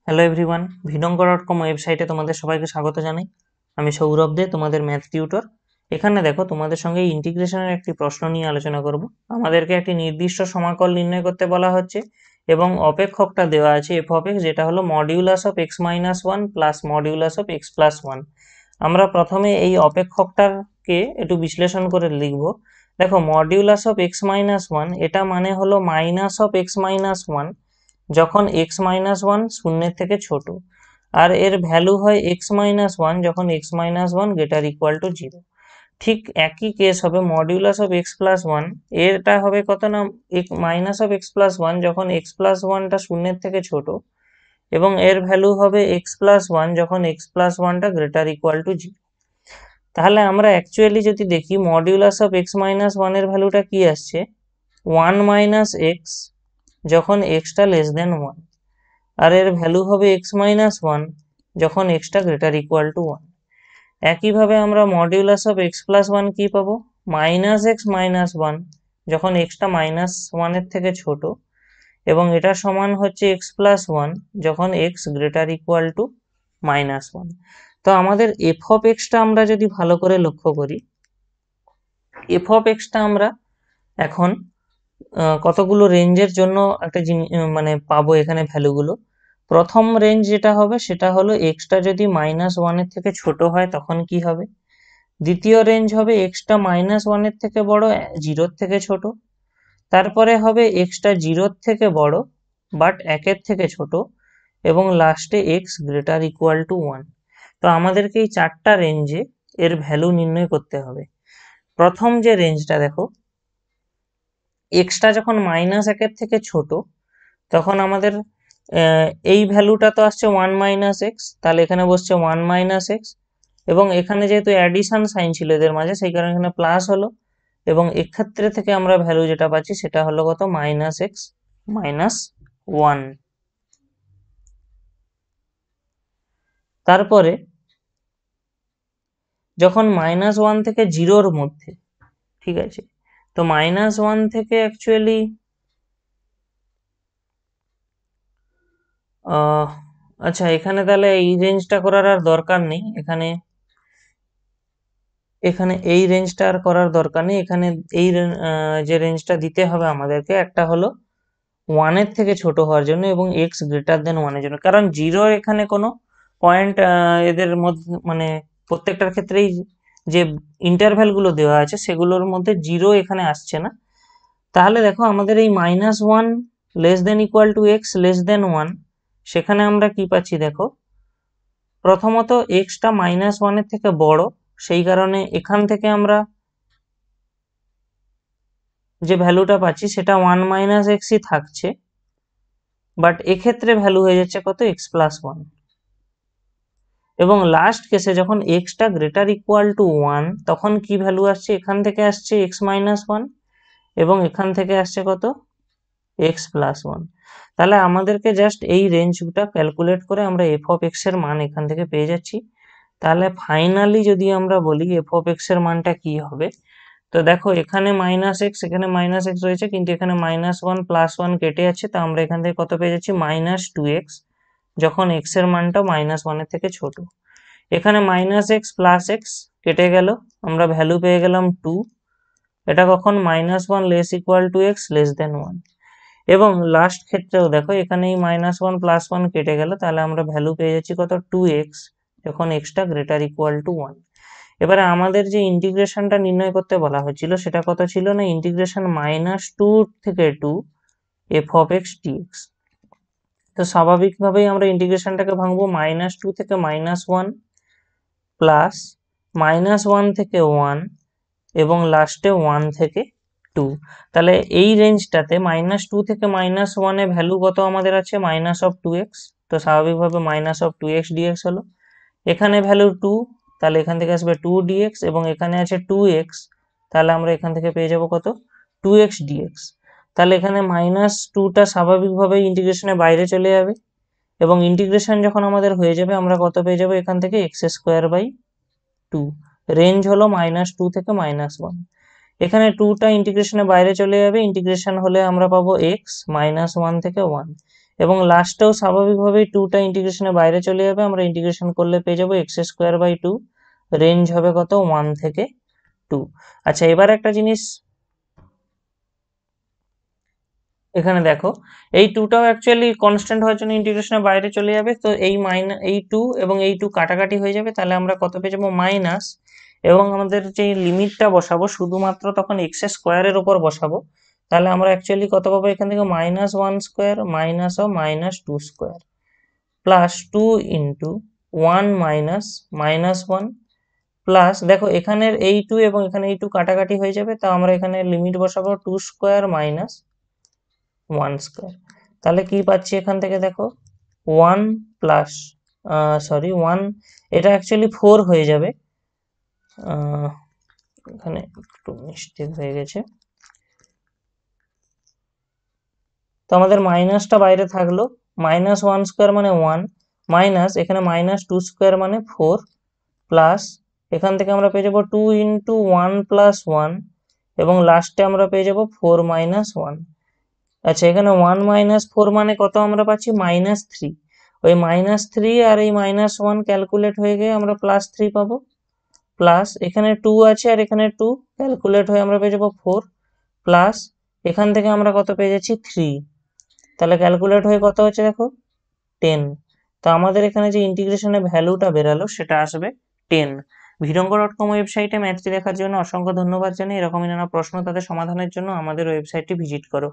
Hello everyone, ভিডঙ্গ.com ওয়েবসাইটে তোমাদের সবাইকে স্বাগত জানাই। আমি সৌরভ দে, তোমাদের ম্যাথ টিউটর। এখানে দেখো, তোমাদের সঙ্গে ইন্টিগ্রেশনের একটি প্রশ্ন নিয়ে আলোচনা করব। আমাদেরকে একটি নির্দিষ্ট সমাকল নির্ণয় করতে বলা হচ্ছে এবং অপেক্ষকটা দেওয়া আছে এফ অফ এক্স, যেটা হলো modulus of x minus one plus modulus of x plus one. আমরা প্রথমে এই অপেক্ষকটাকে একটু বিশ্লেষণ করে লিখব। দেখো, modulus of x minus one, এটা মানে হলো minus of x minus one যখন এক্স মাইনাস ওয়ান শূন্যের থেকে ছোট, আর এর ভ্যালু হয় এক্স মাইনাস ওয়ান যখন x minus one greater equal to zero. ঠিক একই কেস হবে modulus of x plus one, এটা হবে কত না minus of x plus one যখন এক্স প্লাস ওয়ানটা শূন্যের থেকে ছোট, এবং এর ভ্যালু হবে এক্স প্লাস ওয়ান যখন এক্স প্লাস ওয়ানটা গ্রেটার ইকুয়াল টু জিরো। তাহলে আমরা অ্যাকচুয়ালি যদি দেখি, মডিউলাস অফ এক্স মাইনাস ওয়ানের ভ্যালুটা কি আসছে, ওয়ান মাইনাস এক্স যখন এক্সটা লেস দেন ওয়ান, আর এর ভ্যালু হবে এক্স মাইনাস ওয়ান যখন extra greater equal to one. একইভাবে আমরা modulus of x plus one কি পাবো, মাইনাস এক্স মাইনাস ওয়ান যখন এক্সটা মাইনাস ওয়ানের থেকে ছোট, এবং এটা সমান হচ্ছে এক্স প্লাস ওয়ান যখন x greater equal to minus one. তো আমাদের এফ অফ এক্সটা আমরা যদি ভালো করে লক্ষ্য করি, এফ অফ এক্সটা আমরা এখন কতগুলো রেঞ্জের জন্য একটা মানে পাবো এখানে ভ্যালুগুলো। প্রথম রেঞ্জ যেটা হবে সেটা হলো এক্সটা যদি মাইনাস ওয়ানের থেকে ছোট হয় তখন কি হবে। দ্বিতীয় রেঞ্জ হবে এক্সটা মাইনাস ওয়ানের থেকে বড়, জিরোর থেকে ছোট। তারপরে হবে এক্সটা জিরোর থেকে বড় বাট একের থেকে ছোট, এবং লাস্টে x greater equal to one. তো আমাদেরকে এই চারটা রেঞ্জে এর ভ্যালু নির্ণয় করতে হবে। প্রথম যে রেঞ্জটা দেখো, এক্সটা যখন মাইনাস একের থেকে ছোট তখন আমাদের এই ভ্যালুটা তো আসছে ওয়ান মাইনাস এক্স, তাহলে এখানে বসছে ওয়ান মাইনাস এক্স, এবং এখানে যেহেতু অ্যাডিশন সাইন ছিল এদের মাঝে, সেই কারণে এখানে প্লাস হলো, এবং এক্ষেত্রে থেকে আমরা ভ্যালু যেটা পাচ্ছি সেটা হলো কত, মাইনাস এক্স মাইনাস ওয়ান। তারপরে যখন মাইনাস ওয়ান থেকে জিরোর মধ্যে, ঠিক আছে, তো মাইনাস ওয়ান থেকে অ্যাকচুয়ালি আচ্ছা, এখানে তাহলে এই রেঞ্জটা করার আর দরকার নেই, এখানে এখানে এই রেঞ্জটা আর করার দরকার নেই। এখানে এই যে রেঞ্জটা দিতে হবে আমাদেরকে, একটা হলো ওয়ানের থেকে ছোট হওয়ার জন্য এবং এক্স গ্রেটার দেন ওয়ানের জন্য, কারণ জিরো এখানে কোনো পয়েন্ট এদের মধ্যে মানে প্রত্যেকটার ক্ষেত্রেই যে ইন্টারভ্যাল গুলো দেওয়া আছে সেগুলোর মধ্যে জিরো এখানে আসছে না। তাহলে দেখো, আমাদের এই minus one less than equal to x less than one, সেখানে আমরা কি পাচ্ছি দেখো, প্রথমত এক্সটা মাইনাস ওয়ানের থেকে বড়, সেই কারণে এখান থেকে আমরা যে ভ্যালুটা পাচ্ছি সেটা ওয়ান মাইনাস এক্সই থাকছে, বাট এক্ষেত্রে ভ্যালু হয়ে যাচ্ছে কত, এক্স প্লাস ওয়ান। এবং লাস্ট কেসে যখন extra greater equal to one তখন কি ভ্যালু আসছে, এখান থেকে আসছে এক্স মাইনাস ওয়ান এবং এখান থেকে আসছে কত, এক্স প্লাস ওয়ান। তাহলে আমাদেরকে জাস্ট এই রেঞ্জটা ক্যালকুলেট করে আমরা এফ অফ এক্স এর মান এখান থেকে পেয়ে যাচ্ছি। তাহলে ফাইনালি যদি আমরা বলি এফ অফ এক্স এর মানটা কি হবে, তো দেখো, এখানে মাইনাস এক্স এখানে মাইনাস এক্স রয়েছে, কিন্তু এখানে মাইনাস ওয়ান প্লাস ওয়ান কেটে যাচ্ছে, তো আমরা এখান থেকে কত পেয়ে যাচ্ছি, মাইনাস টু এক্স যখন এক্স এর মানটা মাইনাস ওয়ানের থেকে ছোট। এখানে মাইনাস এক্স প্লাস এক্স কেটে গেল, আমরা ভ্যালু পেয়ে গেলাম টু। এটা কখন, minus one less equal to x less than one. এবং লাস্ট ক্ষেত্রেও দেখো, এখানে এই মাইনাস ওয়ান প্লাস ওয়ান কেটে গেল, তাহলে আমরা ভ্যালু পেয়ে যাচ্ছি কত, টু এক্স যখন extra greater equal to one. এবারে আমাদের যে ইন্টিগ্রেশনটা নির্ণয় করতে বলা হয়েছিল সেটা কত ছিল না, ইন্টিগ্রেশন মাইনাস টু থেকে two F of x dx. তো স্বাভাবিকভাবেই আমরা ইন্টিগ্রেশনটাকে ভাঙবো, মাইনাস টু থেকে minus one plus minus one থেকে ওয়ান এবং লাস্টে ওয়ান থেকে টু। তাহলে এই রেঞ্জটাতে মাইনাস টু থেকে মাইনাস ওয়ানে ভ্যালু কত আমাদের আছে, মাইনাস অফ টু এক্স, তো স্বাভাবিকভাবে minus of two x dx হলো। এখানে ভ্যালু টু, তাহলে এখান থেকে আসবে টু ডিএক্স, এবং এখানে আছে টু এক্স, তাহলে আমরা এখান থেকে পেয়ে যাব কত, টু এক্স ডিএক্স। তাহলে এখানে মাইনাস টুটা স্বাভাবিকভাবেই ইন্টিগ্রেশনের বাইরে চলে যাবে, এবং ইন্টিগ্রেশন যখন আমাদের হয়ে যাবে আমরা কত পেয়ে যাবো, এখান থেকে x square by two. Range হলো মাইনাস টু থেকে মাইনাস ওয়ান। এখানে টুটা ইন্টিগ্রেশনের বাইরে চলে যাবে, ইন্টিগ্রেশন হলে আমরা পাবো এক্স মাইনাস ওয়ান থেকে ওয়ান, এবং লাস্টেও স্বাভাবিকভাবেই 2টা ইন্টিগ্রেশনের বাইরে চলে যাবে, আমরা ইন্টিগ্রেশন করলে পেয়ে যাবো x²/2, রেঞ্জ হবে কত 1 থেকে 2। আচ্ছা, এবার একটা জিনিস এখানে দেখো, এই 2টাও অ্যাকচুয়ালি কনস্ট্যান্ট হওয়ার জন্য ইন্টিগ্রেশনের বাইরে চলে যাবে, তো এই 2 এবং এই 2 কাটাকাটি হয়ে যাবে, তাহলে আমরা কত পেয়ে যাবো মাইনাস, এবং আমাদের যে লিমিটটা বসাবো শুধুমাত্র তখন x² উপর বসাবো, তাহলে আমরা অ্যাকচুয়ালি কত পাবো এখান থেকে -1² -2² প্লাস 2 ইন্টু 1 -1 প্লাস, দেখো এখানের এই 2 এবং এখানে এই 2 কাটাকাটি হয়ে যাবে, তা আমরা এখানে লিমিট বসাবো 2² -1²। তাহলে কি পাচ্ছি এখান থেকে দেখো 1 প্লাস, 1, এটা অ্যাকচুয়ালি 4 হয়ে যাবে, এখানে একটু মিস্টেক হয়ে গেছে, তো আমাদের মাইনাসটা বাইরে থাকলো, -1² মানে 1, মাইনাস এখানে -2² মানে 4, প্লাস এখান থেকে আমরা পেয়ে যাবো 2 ইন্টু 1 প্লাস 1, এবং লাস্টে আমরা পেয়ে যাবো 4 - 1। আচ্ছা, এখানে 1 - 4 মানে কত আমরা পাচ্ছি -3, ওই -3 আর এই -1 ক্যালকুলেট হয়ে গিয়ে আমরা +3 পাবো, প্লাস এখানে 2 আছে আর এখানে 2 ক্যালকুলেট হয়ে আমরা পেয়ে যাবো 4, প্লাস এখান থেকে আমরা কত পেয়ে যাচ্ছি 3, তাহলে ক্যালকুলেট হয়ে কত হচ্ছে দেখো 10। তো আমাদের এখানে যে ইন্টিগ্রেশনের ভ্যালুটা বেরালো সেটা আসবে 10। ভিডঙ্গ.com ওয়েবসাইটে ম্যাথটি দেখার জন্য অসংখ্য ধন্যবাদ জানাই। এরকমই নানা প্রশ্ন তাদের সমাধানের জন্য আমাদের ওয়েবসাইটটি ভিজিট করো।